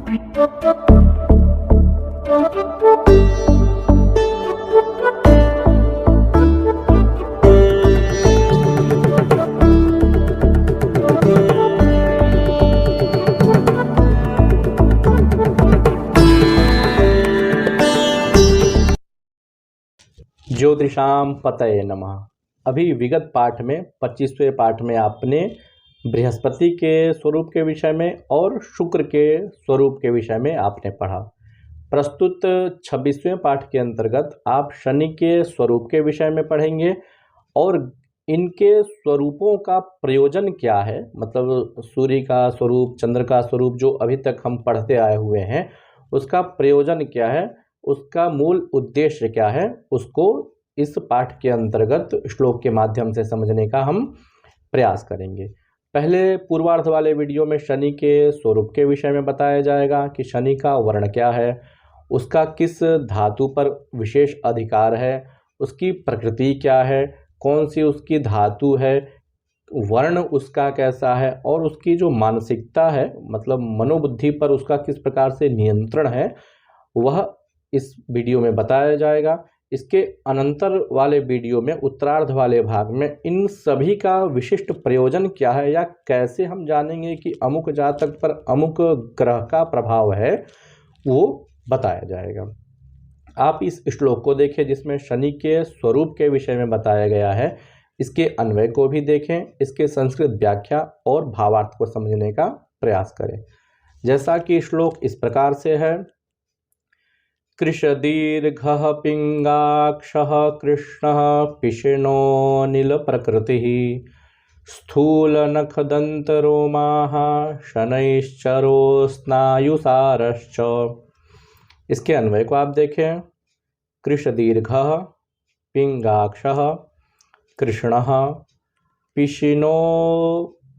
ज्योतिषाम पतये नमः। अभी विगत पाठ में 25वें पाठ में आपने बृहस्पति के स्वरूप के विषय में और शुक्र के स्वरूप के विषय में आपने पढ़ा। प्रस्तुत 26वें पाठ के अंतर्गत आप शनि के स्वरूप के विषय में पढ़ेंगे और इनके स्वरूपों का प्रयोजन क्या है, मतलब सूर्य का स्वरूप, चंद्र का स्वरूप जो अभी तक हम पढ़ते आए हुए हैं उसका प्रयोजन क्या है, उसका मूल उद्देश्य क्या है, उसको इस पाठ के अंतर्गत श्लोक के माध्यम से समझने का हम प्रयास करेंगे। पहले पूर्वार्ध वाले वीडियो में शनि के स्वरूप के विषय में बताया जाएगा कि शनि का वर्ण क्या है, उसका किस धातु पर विशेष अधिकार है, उसकी प्रकृति क्या है, कौन सी उसकी धातु है, वर्ण उसका कैसा है और उसकी जो मानसिकता है मतलब मनोबुद्धि पर उसका किस प्रकार से नियंत्रण है, वह इस वीडियो में बताया जाएगा। इसके अनंतर वाले वीडियो में उत्तरार्ध वाले भाग में इन सभी का विशिष्ट प्रयोजन क्या है या कैसे हम जानेंगे कि अमुक जातक पर अमुक ग्रह का प्रभाव है, वो बताया जाएगा। आप इस श्लोक को देखें जिसमें शनि के स्वरूप के विषय में बताया गया है, इसके अन्वय को भी देखें, इसके संस्कृत व्याख्या और भावार्थ को समझने का प्रयास करें। जैसा कि श्लोक इस प्रकार से है, कृशदीर्घः पिंगाक्षः कृष्णः पिशिनो नील प्रकृति स्थूल नखदंतरोमाः शनैश्चरो स्नायुसारश्च। इसके अन्वय को आप देखें। कृशदीर्घः पिंगाक्षः कृष्णः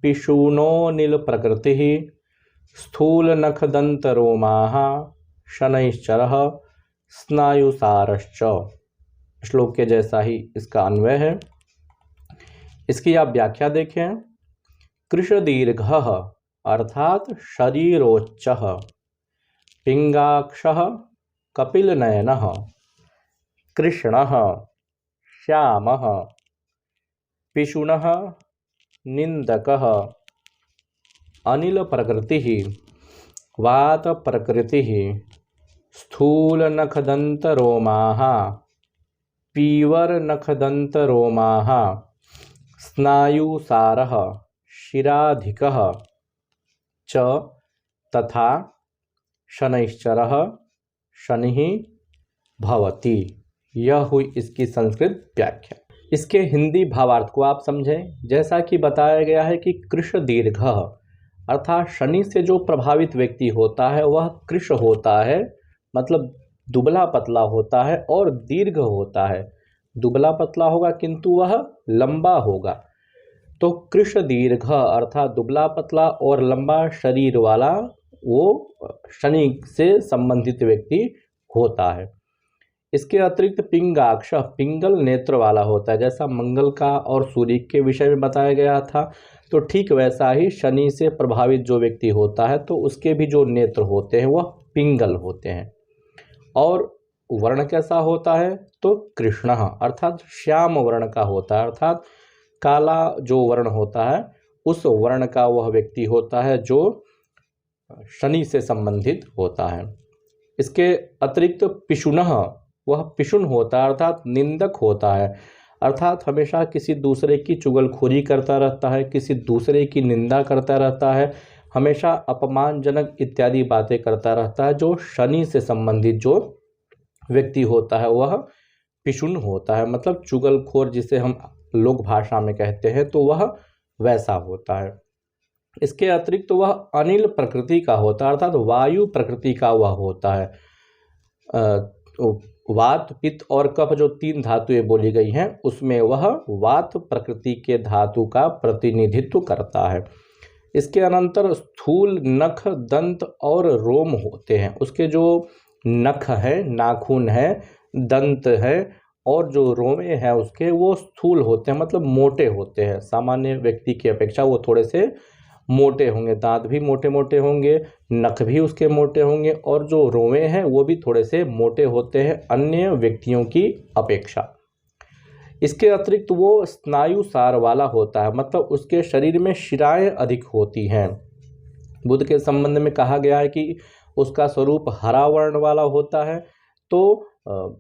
पिशूनो नील प्रकृति स्थूल नखदंतरोमाः शनैश्चरः स्नायुसारश्च। श्लोक के जैसा ही इसका अन्वय है। इसकी आप व्याख्या देखें। कृशदीर्घः अर्थात शरीरोच्चः, पिंगाक्षः कपिलनयनः, कृष्णः श्यामः, पिशुनः निंदकः, अनिल प्रकृतिः वात प्रकृतिः, स्थूल नखदंतरोमाः पीवर नखदंतरोमाः स्नायुसारः शिराधिकः च तथा शनैश्चरः शनिः भवति। यह हुई इसकी संस्कृत व्याख्या। इसके हिंदी भावार्थ को आप समझें। जैसा कि बताया गया है कि कृशदीर्घः अर्थात शनि से जो प्रभावित व्यक्ति होता है वह कृश होता है, मतलब दुबला पतला होता है और दीर्घ होता है। दुबला पतला होगा किंतु वह लंबा होगा। तो कृश दीर्घ अर्थात दुबला पतला और लंबा शरीर वाला वो शनि से संबंधित व्यक्ति होता है। इसके अतिरिक्त पिंगाक्ष पिंगल नेत्र वाला होता है। जैसा मंगल का और सूर्य के विषय में बताया गया था, तो ठीक वैसा ही शनि से प्रभावित जो व्यक्ति होता है तो उसके भी जो नेत्र होते हैं वह पिंगल होते हैं। और वर्ण कैसा होता है तो कृष्ण अर्थात श्याम वर्ण का होता है, अर्थात काला जो वर्ण होता है उस वर्ण का वह व्यक्ति होता है जो शनि से संबंधित होता है। इसके अतिरिक्त पिशुनः वह पिशुन होता है अर्थात निंदक होता है, अर्थात हमेशा किसी दूसरे की चुगलखोरी करता रहता है, किसी दूसरे की निंदा करता रहता है, हमेशा अपमानजनक इत्यादि बातें करता रहता है। जो शनि से संबंधित जो व्यक्ति होता है वह पिशुन होता है, मतलब चुगलखोर जिसे हम लोक भाषा में कहते हैं, तो वह वैसा होता है। इसके अतिरिक्त वह अनिल प्रकृति का होता है अर्थात वायु प्रकृति का वह होता है। वात पित्त और कफ जो तीन धातुएं बोली गई हैं उसमें वह वात प्रकृति के धातु का प्रतिनिधित्व करता है। इसके अनंतर स्थूल नख दंत और रोम होते हैं। उसके जो नख है, नाखून है, दंत है और जो रोमे हैं उसके वो स्थूल होते हैं, मतलब मोटे होते हैं। सामान्य व्यक्ति की अपेक्षा वो थोड़े से मोटे होंगे, दांत भी मोटे मोटे होंगे, नख भी उसके मोटे होंगे और जो रोंवे हैं वो भी थोड़े से मोटे होते हैं अन्य व्यक्तियों की अपेक्षा। इसके अतिरिक्त वो स्नायु सार वाला होता है, मतलब उसके शरीर में शिराएं अधिक होती हैं। बुध के संबंध में कहा गया है कि उसका स्वरूप हरा वर्ण वाला होता है। तो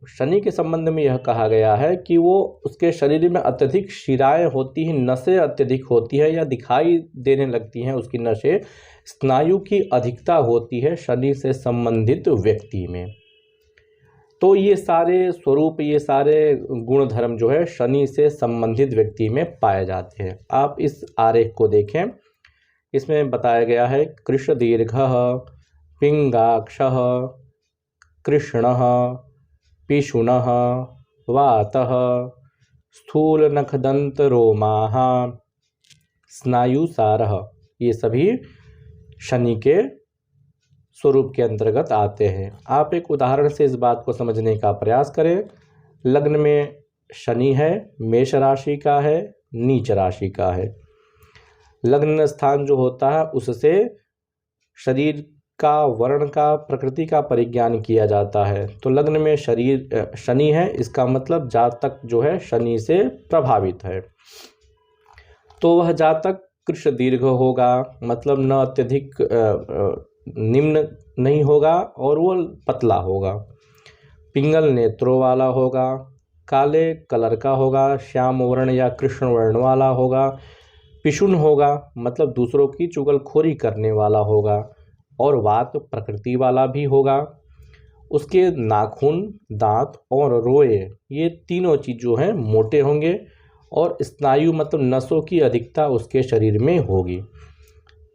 शनि के संबंध में यह कहा गया है कि वो उसके शरीर में अत्यधिक शिराएं होती हैं, नसें अत्यधिक होती है या दिखाई देने लगती हैं उसकी नसें, स्नायु की अधिकता होती है शनि से संबंधित व्यक्ति में। तो ये सारे स्वरूप, ये सारे गुण धर्म जो है शनि से संबंधित व्यक्ति में पाए जाते हैं। आप इस आरेख को देखें, इसमें बताया गया है कृश दीर्घः पिंगाक्षः कृष्णः पिशुनः वातः स्थूल नखदंत रोमाः स्नायुसारः, ये सभी शनि के स्वरूप के अंतर्गत आते हैं। आप एक उदाहरण से इस बात को समझने का प्रयास करें। लग्न में शनि है, मेष राशि का है, नीच राशि का है। लग्न स्थान जो होता है उससे शरीर का, वर्ण का, प्रकृति का परिज्ञान किया जाता है। तो लग्न में शनि है, इसका मतलब जातक जो है शनि से प्रभावित है। तो वह जातक कृश दीर्घ होगा, मतलब न अत्यधिक निम्न नहीं होगा और वो पतला होगा। पिंगल नेत्रों वाला होगा, काले कलर का होगा, श्याम वर्ण या कृष्ण वर्ण वाला होगा। पिशुन होगा, मतलब दूसरों की चुगलखोरी करने वाला होगा। और वात प्रकृति वाला भी होगा। उसके नाखून, दांत और रोए, ये तीनों चीज़ जो हैं मोटे होंगे और स्नायु मतलब नसों की अधिकता उसके शरीर में होगी।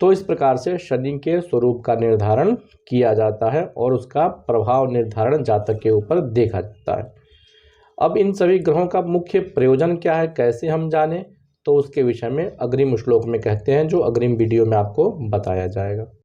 तो इस प्रकार से शनि के स्वरूप का निर्धारण किया जाता है और उसका प्रभाव निर्धारण जातक के ऊपर देखा जाता है। अब इन सभी ग्रहों का मुख्य प्रयोजन क्या है, कैसे हम जानें, तो उसके विषय में अग्रिम श्लोक में कहते हैं, जो अग्रिम वीडियो में आपको बताया जाएगा।